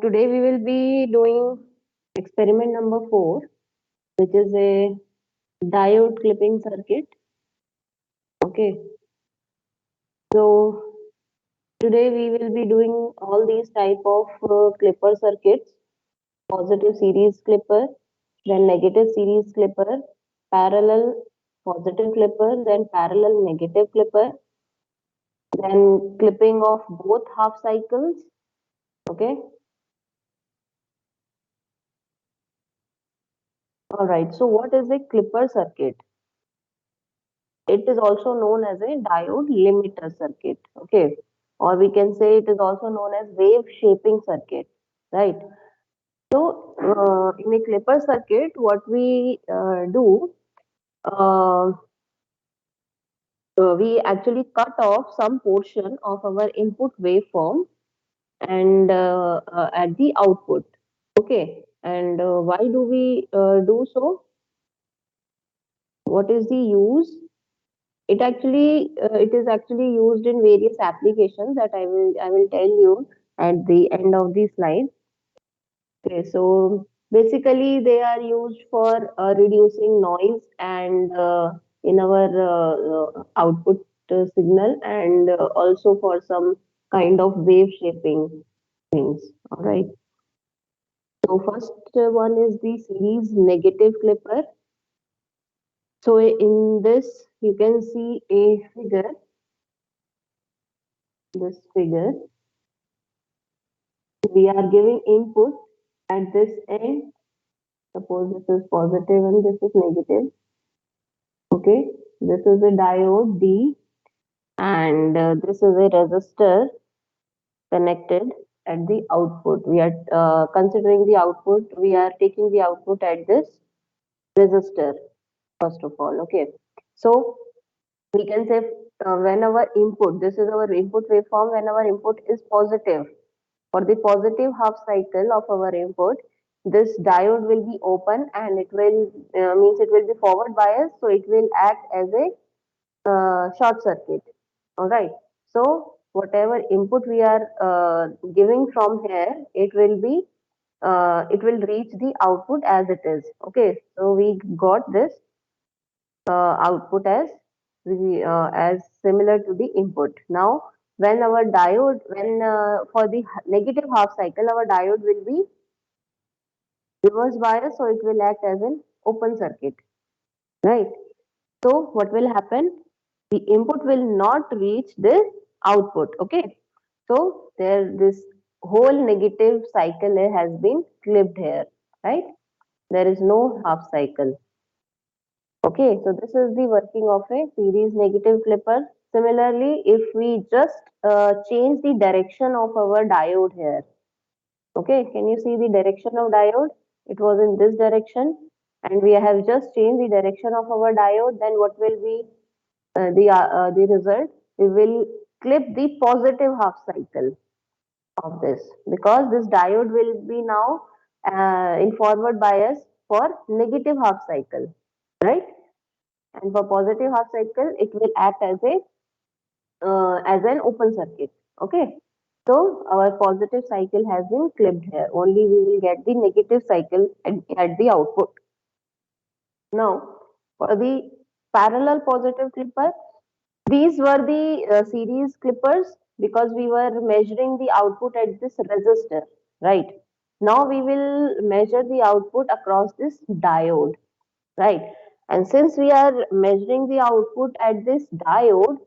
today we will be doing experiment number 4, which is a diode clipping circuit. Okay, so today we will be doing all these type of clipper circuits: positive series clipper, then negative series clipper, parallel positive clipper, then parallel negative clipper, then clipping of both half cycles. Okay, all right. So what is a clipper circuit? It is also known as a diode limiter circuit. Okay, or we can say it is also known as wave shaping circuit, right? So in a clipper circuit, what we do, uh, we actually cut off some portion of our input waveform and at the output. Okay, and why do we do so? What is the use? It is actually used in various applications that I will tell you at the end of the slide. Okay, so basically they are used for reducing noise and in our output signal, and also for some kind of wave shaping things. All right. So first one is the series negative clipper. So in this you can see a figure. This figure, we are giving input at this end. Suppose this is positive and this is negative. Okay, this is a diode D, and this is a resistor connected at the output. We are considering the output, we are taking the output at this resistor first of all. Okay, so we can say when our input, this is our input waveform, when our input is positive, for the positive half cycle of our input, this diode will be open and it will means it will be forward biased, so it will act as a short circuit. All right. So whatever input we are giving from here, it will reach the output as it is. Okay. So we got this output as similar to the input. Now, when our diode, when for the negative half cycle, our diode will be reverse bias, so it will act as an open circuit, right? So what will happen? The input will not reach the output. Okay. So there, this whole negative cycle has been clipped here, right? There is no half cycle. Okay, so this is the working of a series negative clipper. Similarly, if we just change the direction of our diode here, okay, can you see the direction of diode? It was in this direction, and we have just changed the direction of our diode. Then what will be the result? We will clip the positive half cycle of this, because this diode will be now in forward bias for negative half cycle, right? And for positive half cycle, it will act as an open circuit. Okay, so our positive cycle has been clipped here. Only we will get the negative cycle at the output. Now, for the parallel positive clipper, these were the series clippers, because we were measuring the output at this resistor, right? Now we will measure the output across this diode, right? And since we are measuring the output at this diode,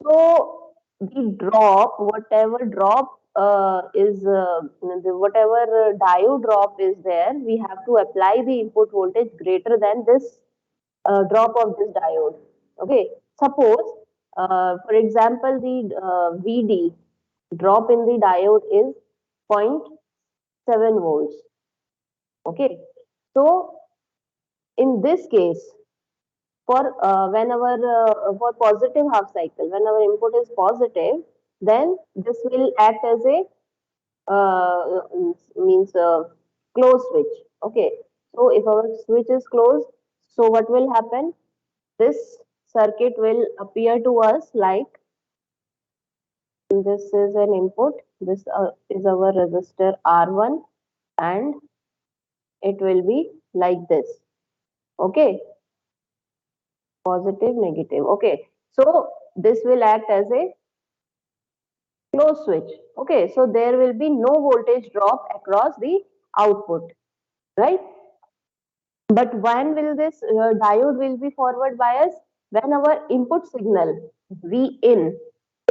so the drop, whatever drop whatever diode drop is there, we have to apply the input voltage greater than this drop of this diode. Okay, suppose, for example, the VD drop in the diode is 0.7 volts. Okay, so in this case, for for positive half cycle, when our input is positive, then this will act as a means closed switch. Okay, so if our switch is closed, so what will happen? This circuit will appear to us This is an input. This is our resistor R1, and it will be like this. Okay, positive, negative. Okay, so this will act as a closed switch. Okay, so there will be no voltage drop across the output, right? But when will this diode will be forward biased? When our input signal V in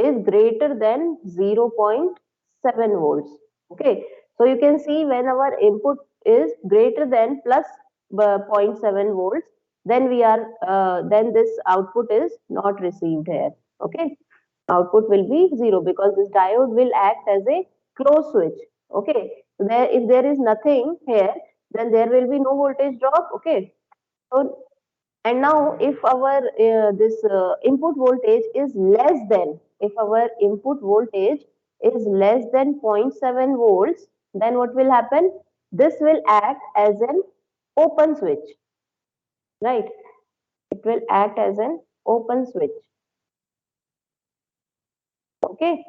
is greater than 0.7 volts. Okay, so you can see when our input is greater than plus zero point 0.7 volts, then we are then this output is not received here. Okay, output will be zero because this diode will act as a closed switch. Okay, there if there is nothing here, then there will be no voltage drop. Okay, so and now if our this input voltage is less than, if our input voltage is less than zero point 0.7 volts, then what will happen? This will act as an open switch, right? It will act as an open switch. Okay,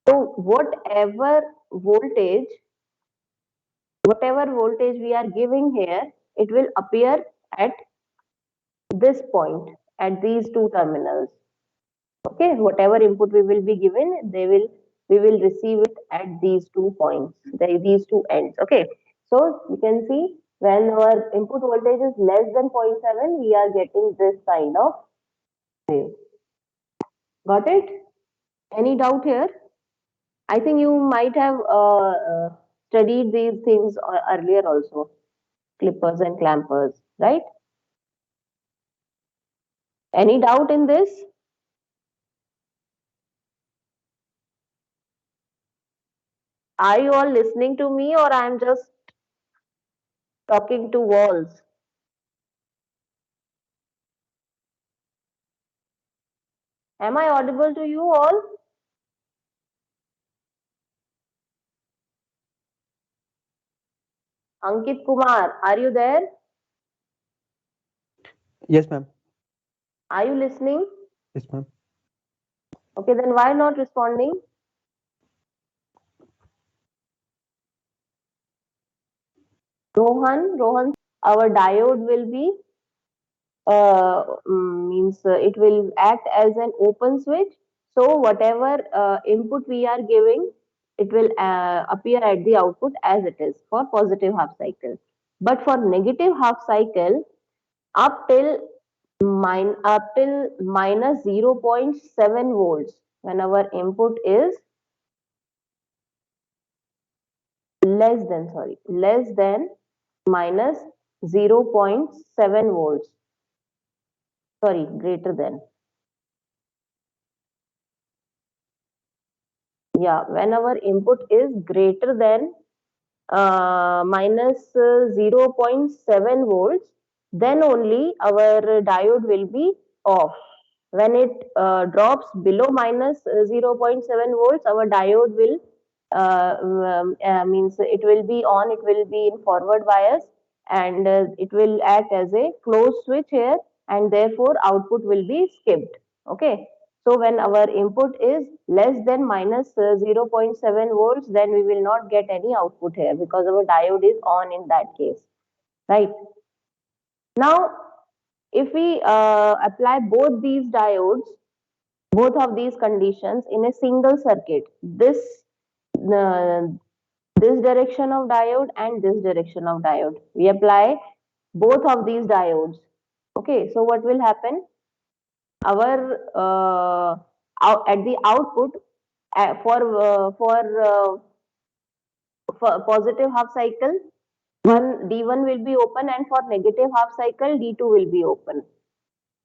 so whatever voltage we are giving here, it will appear at this point, at these two terminals. Okay, whatever input we will be given, we will receive it at these 2 points, these two ends. Okay, so you can see when our input voltage is less than zero point 0.7, we are getting this kind of wave. Got it? Any doubt here? I think you might have studied these things earlier also, clippers and clampers, right? Any doubt in this? Are you all listening to me, or I am just talking to walls? Am I audible to you all? Ankit Kumar, are you there? Yes, ma'am. Are you listening? Yes, ma'am. Okay, then why not responding? Rohan, our diode will be means it will act as an open switch. So whatever input we are giving, it will appear at the output as it is for positive half cycle. But for negative half cycle, up till up till minus 0.7 volts, when our input is less than minus 0.7 volts, sorry, greater than. Yeah, when our input is greater than minus 0.7 volts, then only our diode will be off. When it drops below minus 0.7 volts, our diode will means it will be on, it will be in forward bias, and it will act as a closed switch here, and therefore output will be skipped. Okay, so when our input is less than minus 0.7 volts, then we will not get any output here because our diode is on in that case, right? Now, if we apply both of these conditions in a single circuit, uh, this direction of diode and this direction of diode, we apply both of these diodes. Okay, so what will happen? Our at the output for positive half cycle, one D1 will be open, and for negative half cycle, D2 will be open.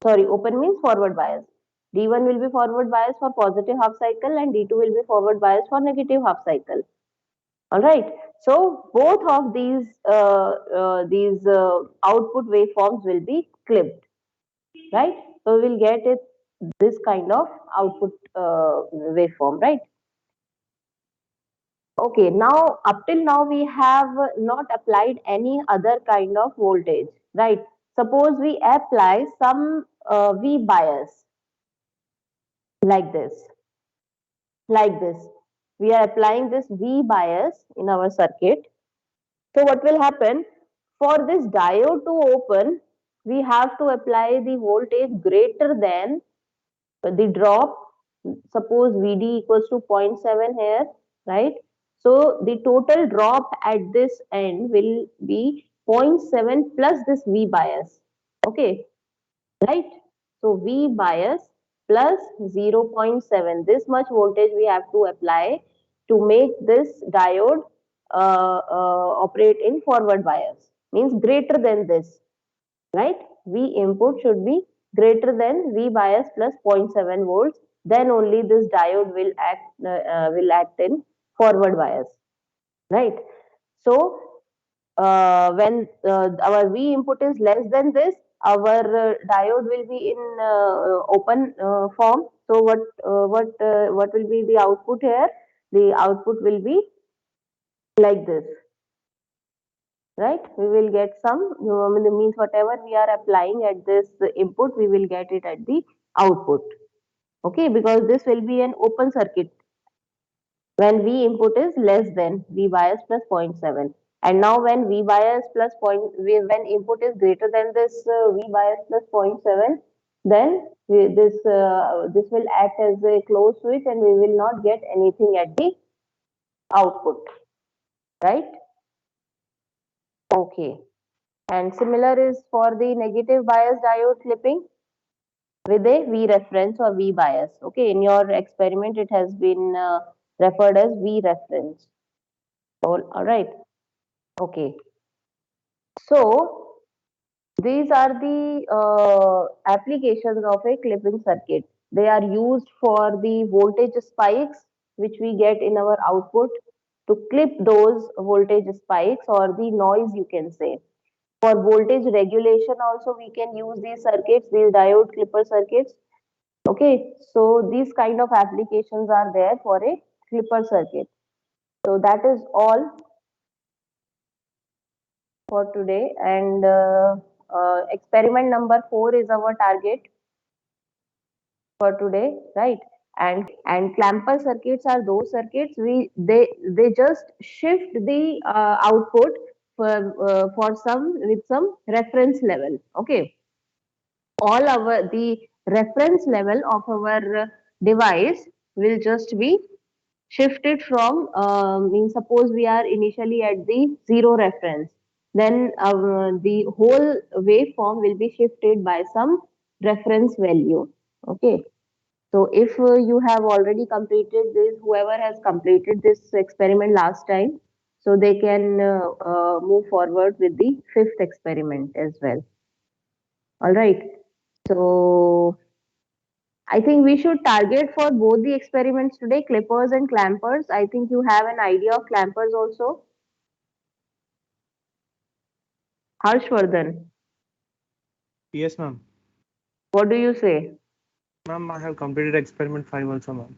Sorry, open means forward bias. D1 will be forward bias for positive half cycle, and D2 will be forward bias for negative half cycle. All right. So both of these output waveforms will be clipped, right? So we'll get it this kind of output waveform, right? Okay, now up till now we have not applied any other kind of voltage, right? Suppose we apply some V bias. like this, like this. We are applying this V bias in our circuit. So what will happen? For this diode to open, we have to apply the voltage greater than the drop. Suppose VD equals to zero point 0.7 here, right? So the total drop at this end will be zero point 0.7 plus this V bias. Okay, right? So V bias plus 0.7. This much voltage we have to apply to make this diode operate in forward bias. Means greater than this, right? V input should be greater than V bias plus zero point 0.7 volts. Then only this diode will act in forward bias, right? So when our V input is less than this, our diode will be in open form. So what will be the output here? The output will be like this, right? We will get some, means whatever we are applying at this input, we will get it at the output. Okay, because this will be an open circuit when V input is less than V bias plus zero point 0.7. And now when V bias plus point, when input is greater than this V bias plus zero point 0.7, then this will act as a closed switch and we will not get anything at the output, right? Okay. And similar is for the negative bias diode clipping with a V reference or V bias. Okay, in your experiment, it has been referred as V reference. All right. Okay. So these are the applications of a clipping circuit. They are used for the voltage spikes which we get in our output to clip those voltage spikes or the noise, you can say. For voltage regulation also we can use these circuits, these diode clipper circuits. Okay, so these kind of applications are there for a clipper circuit. So that is all for today, and experiment number 4 is our target for today, right? And clamper circuits are those circuits they just shift the output for some with some reference level. Okay, all our the reference level of our device will just be shifted from means suppose we are initially at the zero reference, then the whole waveform will be shifted by some reference value. Okay, so if you have already completed this, whoever has completed this experiment last time, so they can move forward with the fifth experiment as well. All right, so I think we should target for both the experiments today, clippers and clampers. I think you have an idea of clampers also. Harshvardhan, Yes, ma'am. what do you say? Ma'am, I have completed experiment 5 also, ma'am.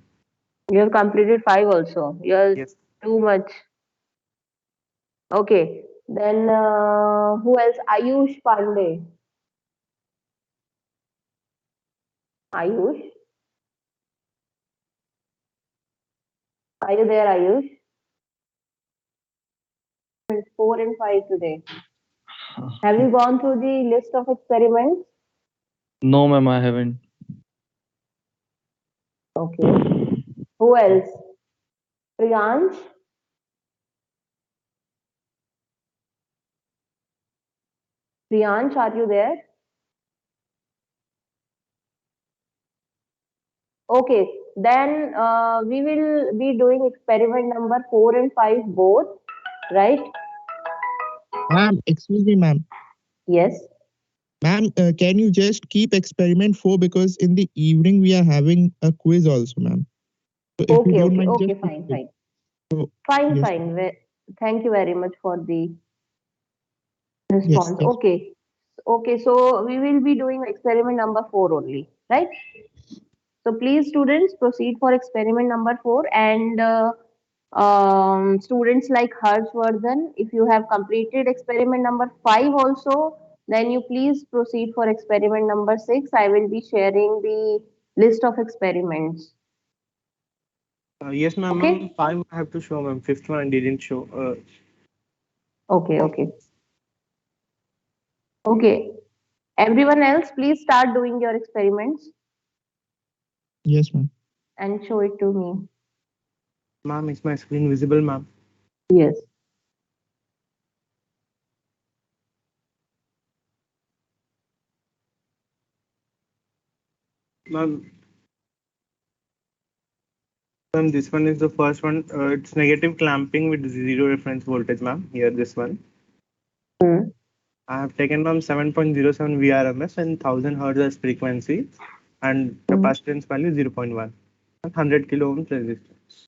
You have completed five also. You're Yes. too much. Okay. Then who else? Ayush Pandey. Ayush, are you there, Ayush? It's 4 and 5 today. Have you gone through the list of experiments? No, ma'am, I haven't. Okay. Who else? Priyansh? Priyansh, are you there? Okay, then we will be doing experiment number 4 and 5 both, right? Ma'am, excuse me, ma'am. Yes. Ma'am, can you just keep experiment 4 because in the evening we are having a quiz also, ma'am. So if you Okay, don't okay, mind, okay, just keep fine, it. fine. So Fine, yes, fine. Thank you very much for the yes, response. yes, Okay, okay, so we will be doing experiment number 4 only, right? So please, students, proceed for experiment number 4. And students like Harshvardhan, if you have completed experiment number 5 also, then you please proceed for experiment number 6. I will be sharing the list of experiments. Yes, ma'am. Okay. Ma'am, five I have to show, ma'am. Fifth one I didn't show. Okay. Okay. Okay. Everyone else, please start doing your experiments Yes, ma'am. and show it to me. Ma'am, is my screen visible, ma'am? Yes. Ma'am, ma'am, this one is the first one. It's negative clamping with zero reference voltage, ma'am. Here, this one. Hmm. I have taken from 7.07 VRMS and 1000 hertz as frequency and Hmm. capacitance value 0.1 and 100 kilo ohms resistance.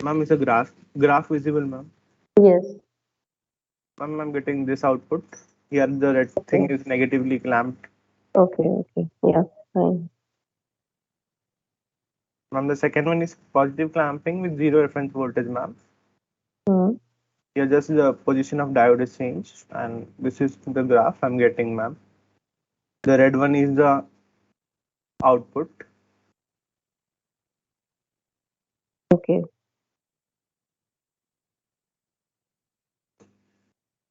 Ma'am, is a graph visible, ma'am? Yes. Ma'am, I'm getting this output. Here, the red thing Okay. is negatively clamped. Okay. Okay. Yeah. Fine. Ma'am, the second one is positive clamping with zero reference voltage, ma'am. Hmm. Here, just the position of diode is changed, and this is the graph I'm getting, ma'am. The red one is the output. Okay.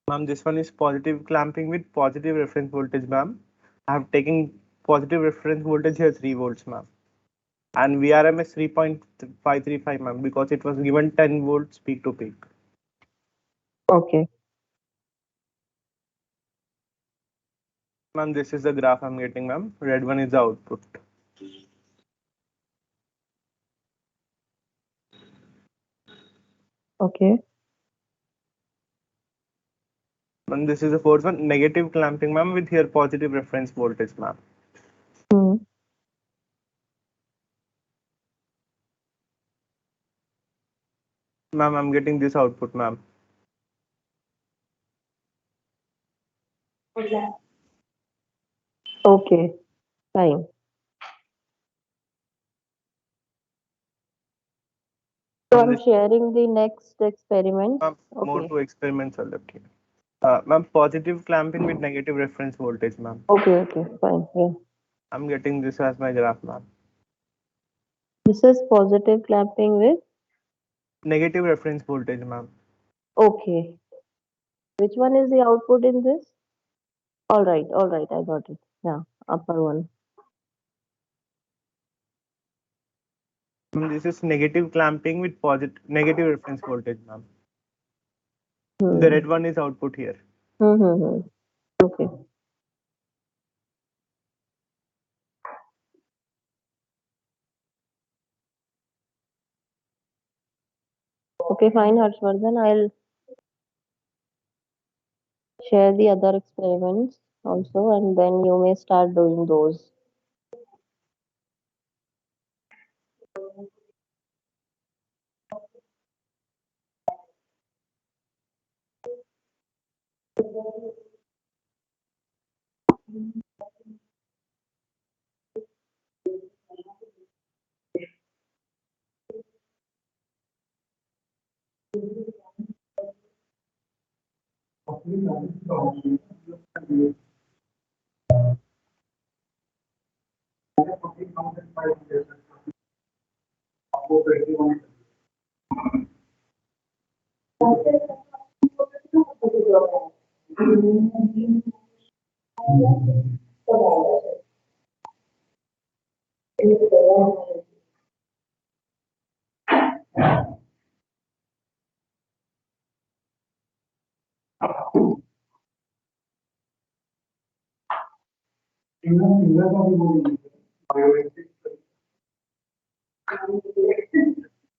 Ma'am, this one is positive clamping with positive reference voltage, ma'am. I have taken positive reference voltage here 3 volts, ma'am. And VRMS 3.535, ma'am, because it was given 10 volts peak to peak. Okay. Ma'am, this is the graph I'm getting, ma'am. Red one is the output. Okay. And this is the fourth one, negative clamping, ma'am, with here positive reference voltage, ma'am. Hmm. Ma'am, I'm getting this output, ma'am. Okay. Fine. So Ma'am, I'm this sharing the next experiment. ma'am, more Okay. two experiments are left here. Ma'am, positive clamping with negative reference voltage, ma'am. Okay. Okay. Fine. Yeah. I'm getting this as my graph, ma'am. This is positive clamping with. Negative reference voltage, ma'am. Okay. Which one is the output in this? All right. All right. I got it. Yeah. Upper one. Ma'am, this is negative clamping with positive negative reference voltage, ma'am. The Hmm. red one is output here. Hmm. Hmm. Hmm. Okay. Okay. Fine, Harshvardhan. I'll share the other experiments also, and then you may start doing those.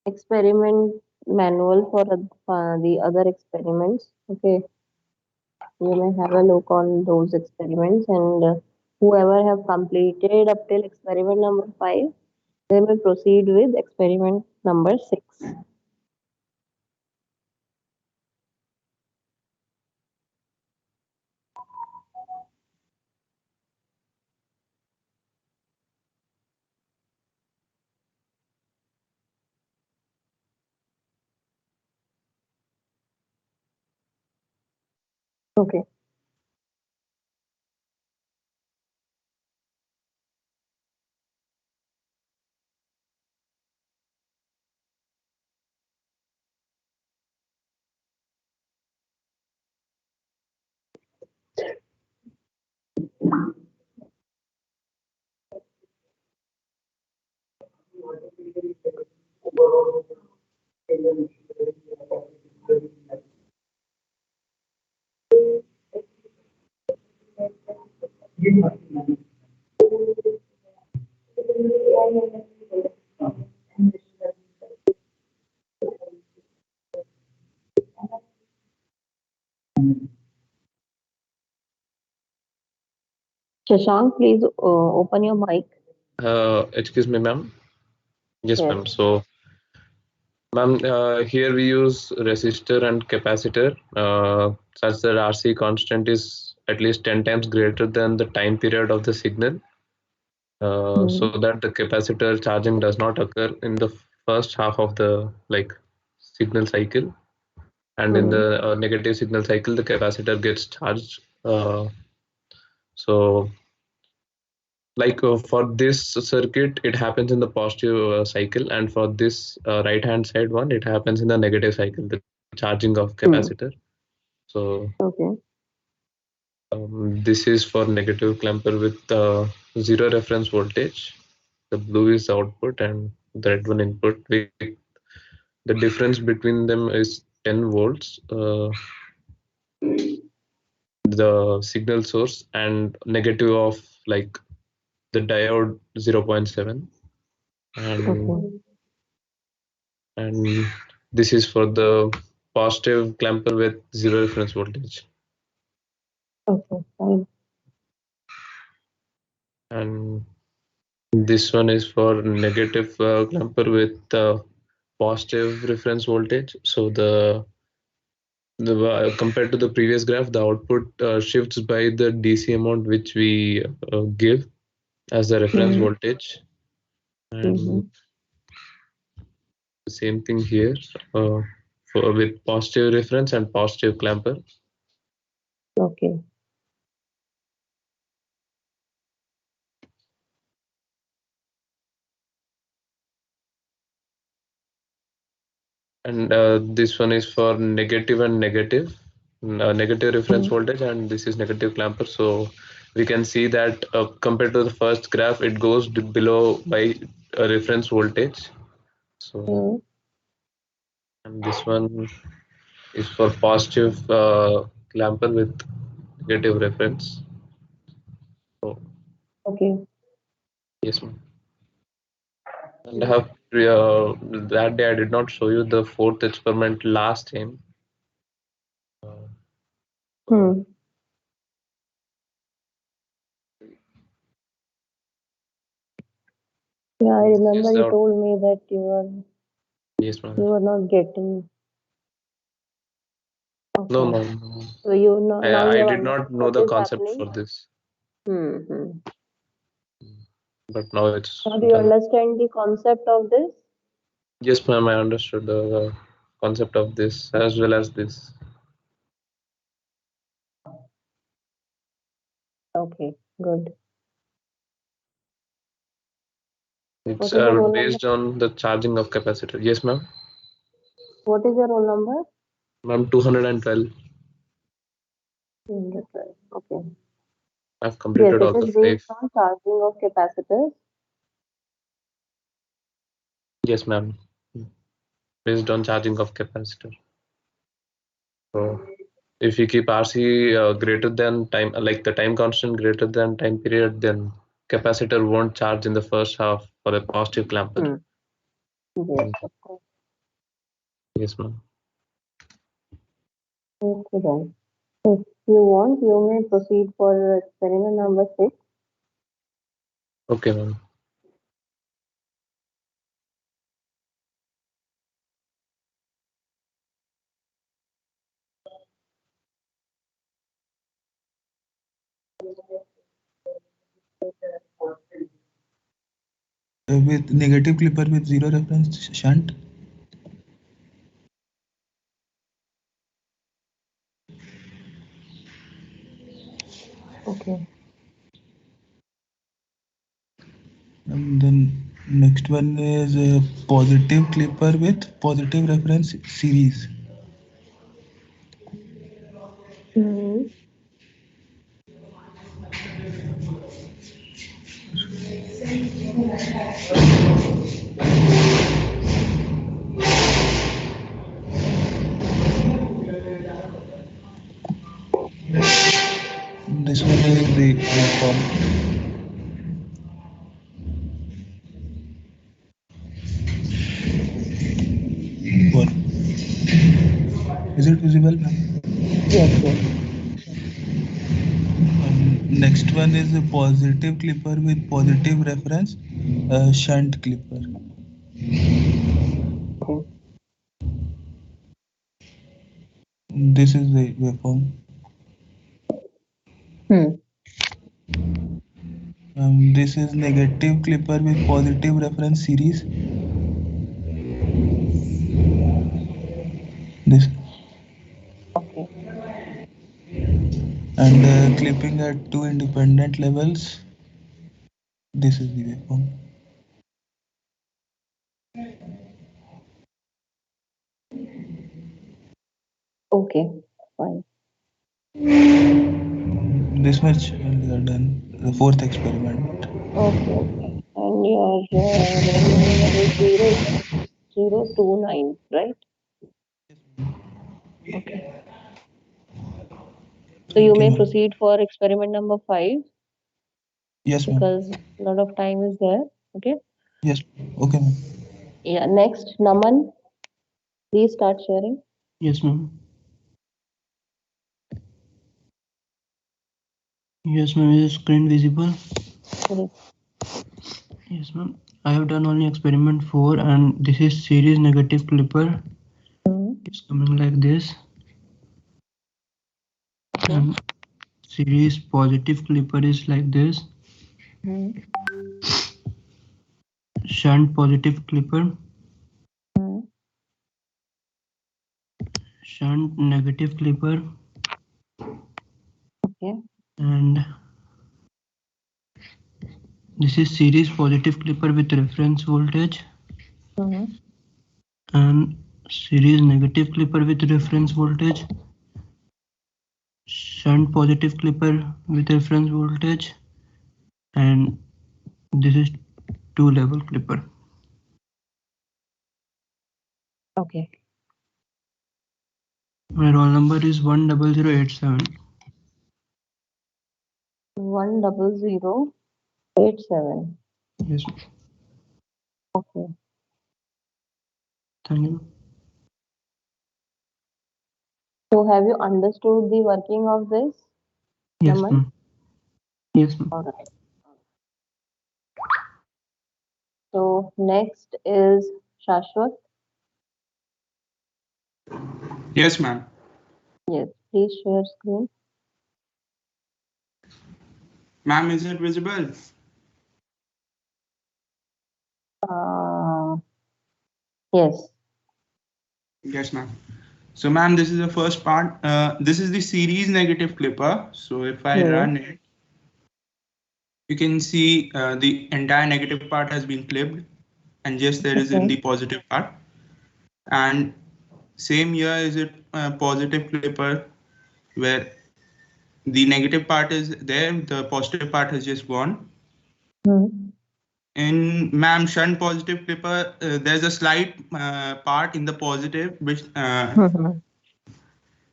Experiment manual for the other experiments. Okay, you may have a look on those experiments, and whoever have completed up till experiment number 5, they may proceed with experiment number 6. Okay. Shashank, please open your mic. Excuse me, ma'am. Yes, Yes. ma'am. So, ma'am, here we use resistor and capacitor such that RC constant is at least 10 times greater than the time period of the signal, Hmm. so that the capacitor charging does not occur in the first half of the signal cycle, and in Hmm. the negative signal cycle, the capacitor gets charged. So for this circuit it happens in the positive cycle, and for this right hand side one it happens in the negative cycle, the charging of capacitor. Hmm. So Okay. this is for negative clamper with zero reference voltage. The blue is the output and the red one input. With the difference between them is 10 volts, the signal source, and negative of like the diode 0.7, and Okay. and this is for the positive clamper with zero reference voltage, Okay. Fine. and this one is for negative clamper with positive reference voltage. So the compared to the previous graph, the output shifts by the DC amount which we give as the reference Hmm. voltage, and Hmm. the same thing here uh, with positive reference and positive clamper. Okay. And this one is for negative and negative, negative reference Hmm. voltage, and this is negative clamper. So we can see that compared to the first graph, it goes below by a reference voltage. So, Hmm. and this one is for positive clamper with negative reference. So Okay. yes, ma'am. And I have that day I did not show you the fourth experiment last time. Uh, Hmm. Yeah, I this remember is you out. told me that Yes, ma'am. you were not getting. No, Okay. no, no. So you now you I have did not understood know what the is concept happening. for this, Hmm. Hmm. but now it's Now do you done. understand the concept of this? Yes, ma'am, I understood the concept of this as well as this. Okay. Good. It's What is your roll number? based on the charging of capacitor. Yes, ma'am. What is your roll number? Ma'am, 212. 212. Okay. I've Yes, completed it all is the based five. on charging of capacitors. Yes, ma'am. Based on charging of capacitor. So if you keep RC greater than time, like the time constant greater than time period, then capacitor won't charge in the first half for a positive clamper. Hmm. Yes, Mm, of course. yes, ma'am. Okay then. If you want, you may proceed for experiment number 6. Okay, ma'am. With negative clipper with zero reference shunt. Okay. And then next one is a positive clipper with positive reference series. Hmm. This one is the one. Is it visible, ma'am? Yes, yes. Next one is a positive clipper with positive reference, shunt clipper. Okay. This is the waveform. Hmm. This is negative clipper with positive reference series. This Okay. and clipping at two independent levels. This is the waveform. Okay. Fine. This much we are done. The fourth experiment. Okay. Okay. And your roll number is 02029, right? Okay. So you Okay, may ma'am. proceed for experiment number 5 Yes, ma'am. because a lot of time is there. Okay. Yes. Okay, ma'am. Yeah. Next, Naman, please start sharing. Yes, ma'am. Yes, ma'am. Is the screen visible? Yes. Yes, ma'am. I have done only experiment 4, and this is series negative clipper. Hmm. It's coming like this, Okay. and series positive clipper is like this. Hmm. Shunt positive clipper, Hmm. shunt negative clipper, Okay. and this is series positive clipper with reference voltage, Hmm. and series negative clipper with reference voltage, shunt positive clipper with reference voltage, and this is two level clipper. Okay. My roll number is 10087. 10087. Yes, Okay. thank you. So have you understood the working of this, Yes, Naman? ma'am. Yes, ma'am. All right. So next is Shashwat. Yes, ma'am. Yes, please share screen. Ma'am, is it visible? Uh, yes. Yes, ma'am. So, ma'am, this is the first part. This is the series negative clipper. So, if I Hmm. run it, you can see the entire negative part has been clipped, and just there is in Okay. the positive part. And same here is it positive clipper where the negative part is there, the positive part has just gone. Hmm. In ma'am shunt positive clipper, there's a slight part in the positive Hmm.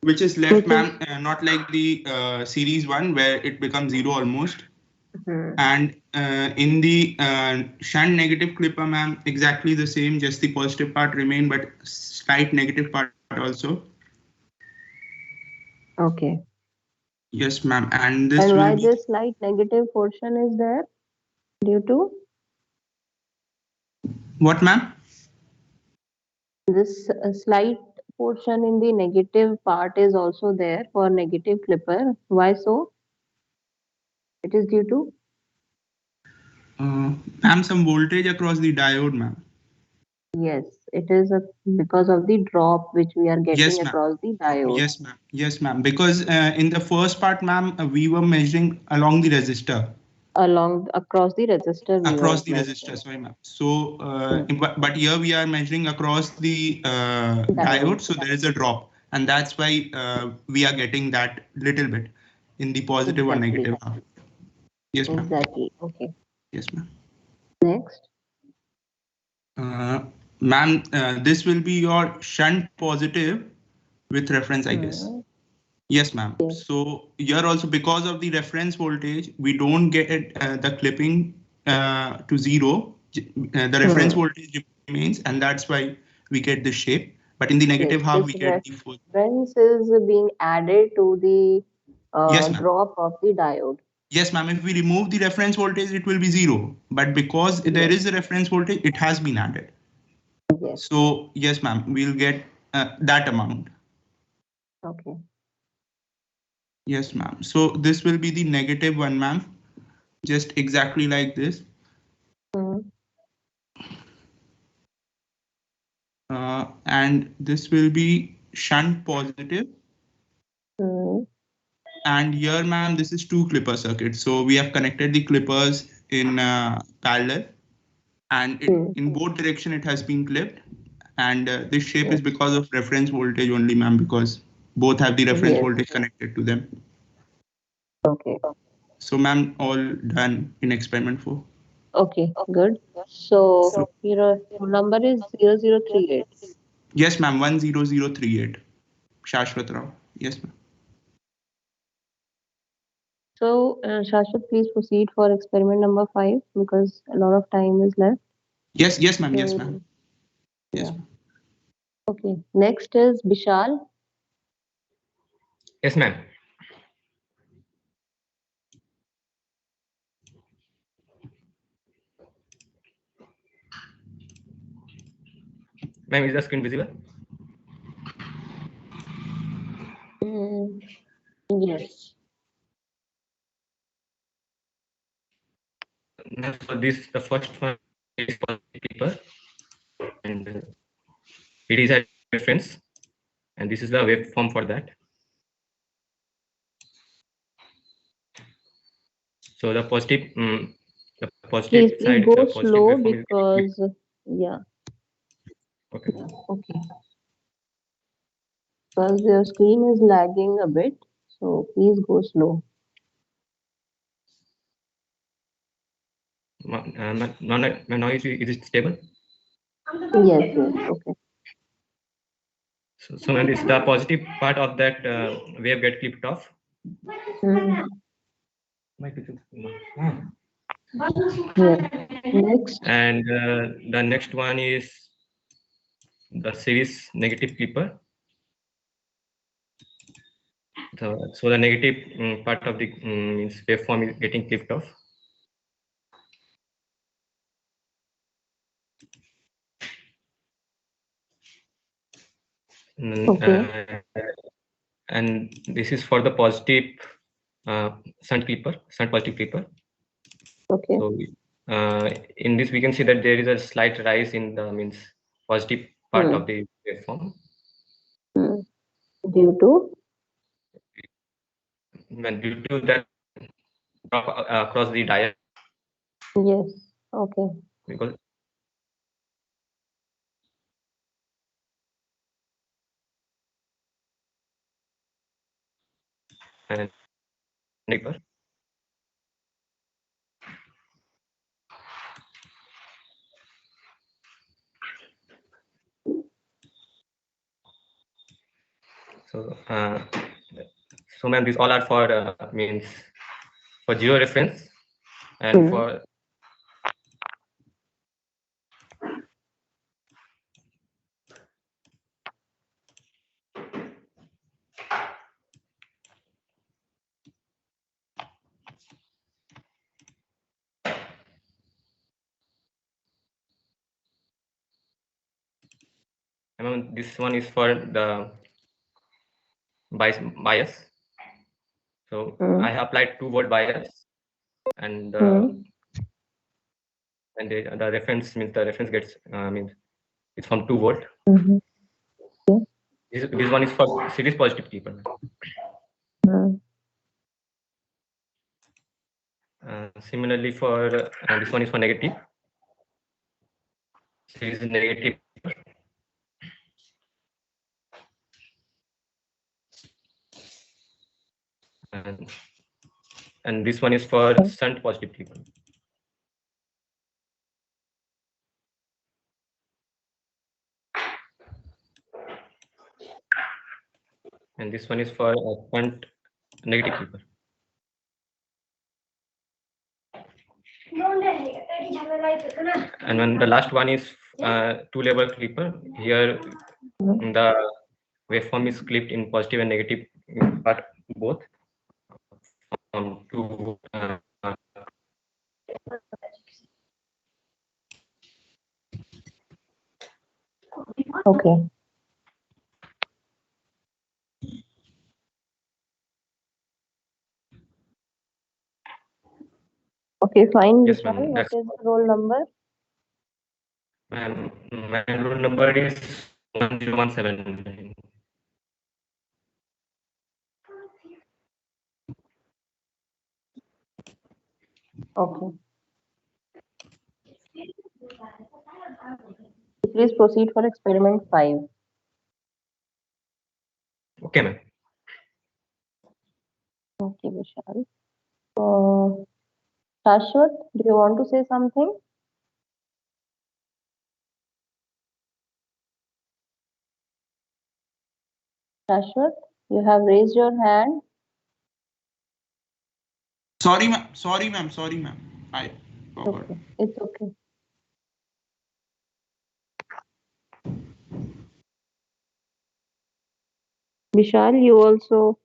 which is left, Which ma'am, is not like the series one where it becomes zero almost. hmm. And in the shunt negative clipper, ma'am, exactly the same, just the positive part remain, but slight negative part also. Okay. Yes, ma'am. And this And will why be this slight negative portion is there? Due to what, ma'am? this slight portion in the negative part is also there for negative clipper. Why so? It is due to Ma'am, some voltage across the diode, ma'am. yes, it is because of the drop which we are getting Yes, ma'am. across the diode Yes, ma'am. Yes, ma'am. Because in the first part, ma'am, we were measuring along the resistor. along across the resistor we were Across the resistor, measuring. sorry, ma'am. So, Hmm. but here we are measuring across the Diode. diode, so there is a drop, and that's why we are getting that little bit in the positive or Exactly. negative half. Yes, ma'am. Exactly. Okay. Yes, ma'am. Next. Uh, Ma'am, this will be your shunt positive with reference, I guess. Hmm. Yes, ma'am. Yes. So here also, because of the reference voltage, we don't get the clipping to zero. The reference Hmm. voltage remains, and that's why we get this shape. But in the Yes. negative half, This we get the full. reference is being added to the Yes, ma'am. drop of the diode. Yes, ma'am. If we remove the reference voltage, it will be 0. But because there is a reference voltage, it has been added. Yes. So yes, ma'am, we'll get that amount. Okay. Yes, ma'am. So this will be the -1, ma'am. Just exactly like this. Mm. And this will be shunt positive. Mm. And here, ma'am, this is 2 clipper circuit. So we have connected the clippers in parallel, and in both direction it has been clipped. And this shape is because of reference voltage only, ma'am, because both have the reference Yes. voltage connected to them. Okay. So, ma'am, all done in experiment 4. Okay. Good. So your number is 0038. Yes, ma'am, 10038. Shashwat Rao. Yes, ma'am. So Shashwat, please proceed for experiment number 5 because a lot of time is left. Yes, ma'am. Yes, ma'am. Yes, Yeah. ma'am. Okay. Next is Bishal. Yes, ma'am. Ma'am, is the screen visible? Mm, yes. Ma'am, so this the first one is for people, and it is a reference, and this is the waveform for that. So the positive Please side, go the positive slow waveform is getting because yeah. okay. Yeah. Okay. Because your screen is lagging a bit, so please go slow. Now is it stable? Yes. Yes. Okay. So ma'am, this the positive part of that wave get clipped off. Mm. Yes. Next. And the next one is the series negative clipper. So the negative part of the means waveform is getting clipped off. Okay. And this is for the positive shunt positive clipper. Okay. So in this we can see that there is a slight rise in the means positive part of the waveform. Mm. Due to And due to that drop across the dial, yes. Okay. because and neighbor. So so ma'am, these all are for means for geo reference and Mm. for this one is for the bias. So I have applied 2 volt bias, and the reference means the reference gets means it's from 2 volt. Mm-hmm. This one is for series positive people. Mm. Similarly for this one is for negative. Series negative. And this one is for shunt positive people. And this one is for shunt negative people. And when the last one is 2-level clipper, here the waveform is clipped in positive and negative part both. to Okay. Okay, fine, yes, Vishal. ma'am. What That's is the roll number? my roll number is 1017. Okay. Please proceed for experiment 5. Okay, ma'am. Okay, Vishal. Shashwat, do you want to say something? Shashwat, you have raised your hand. Sorry, ma'am. Sorry, ma'am. Sorry, ma'am. I forgot. Okay, it's okay. Vishal, you also